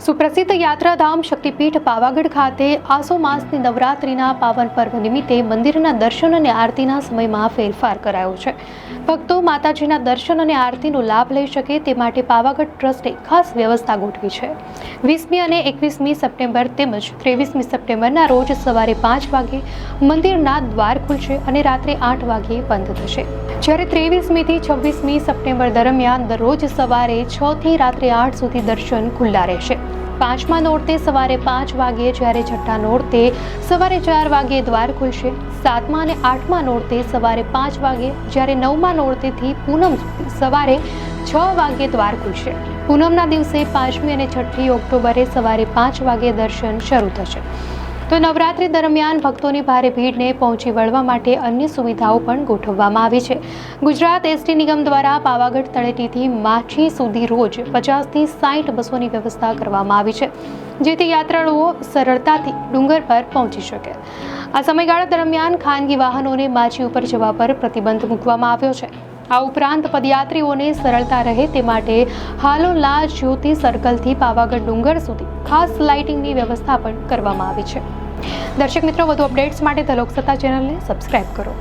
સુપ્રસિદ્ધ યાત્રાધામ શક્તિપીઠ પાવાગઢ ખાતે આસો માસની નવરાત્રિના પાવન પર્વ નિમિત્તે મંદિરના દર્શન અને આરતીના સમયમાં ફેરફાર કરાયો છે. ભક્તો માતાજીના દર્શન અને આરતીનો લાભ લઈ શકે તે માટે પાવાગઢ ટ્રસ્ટે ખાસ વ્યવસ્થા ગોઠવી છે. 20મી અને 21મી સપ્ટેમ્બર તેમજ 23મી સપ્ટેમ્બરના રોજ સવારે 5 વાગે મંદિરના દ્વાર ખુલશે અને રાત્રે 8 વાગે બંધ થશે. જ્યારે 23મી થી 26મી સપ્ટેમ્બર દરમિયાન દરરોજ સવારે 6 થી રાત્રે 8 સુધી દર્શન ખુલ્લા રહેશે. 5મા નોરતે સવારે 5 વાગે, જ્યારે 6ઠ્ઠા નોરતે સવારે 4 વાગે દ્વાર ખુલશે. 7મા અને 8મા નોરતે સવારે 5 વાગે, જ્યારે 9મા નોરતેથી પૂનમ સવારે 6 વાગે દ્વાર ખુલશે. પૂનમના દિવસે 5મી અને 6ઠ્ઠી ઓક્ટોબરે સવારે 5 વાગે દર્શન શરૂ થશે. તો નવરાત્રી દરમિયાન ભક્તોની ભારે ભીડને પહોંચી વળવા માટે અન્ય સુવિધાઓ પણ ગોઠવવામાં આવી છે. ગુજરાત એસટી નિગમ દ્વારા પાવાગઢ તળેટીથી માછી સુધી રોજ 50 થી 60 બસોની વ્યવસ્થા કરવામાં આવી છે, જેથી યાત્રાળુઓ સરળતાથી ડુંગર પર પહોંચી શકે. આ સમયગાળા દરમિયાન ખાનગી વાહનોને માછી ઉપર જવા પર પ્રતિબંધ મૂકવામાં આવ્યો છે. આ ઉપરાંત પદયાત્રીઓને સરળતા રહે તે માટે હાલોલા જ્યોતિ સર્કલથી પાવાગઢ ડુંગર સુધી ખાસ લાઇટિંગની વ્યવસ્થા પણ કરવામાં આવી છે. દર્શક મિત્રો, વધુ અપડેટ્સ માટે ધ લોકસત્તા ચેનલને સબસ્ક્રાઇબ કરો.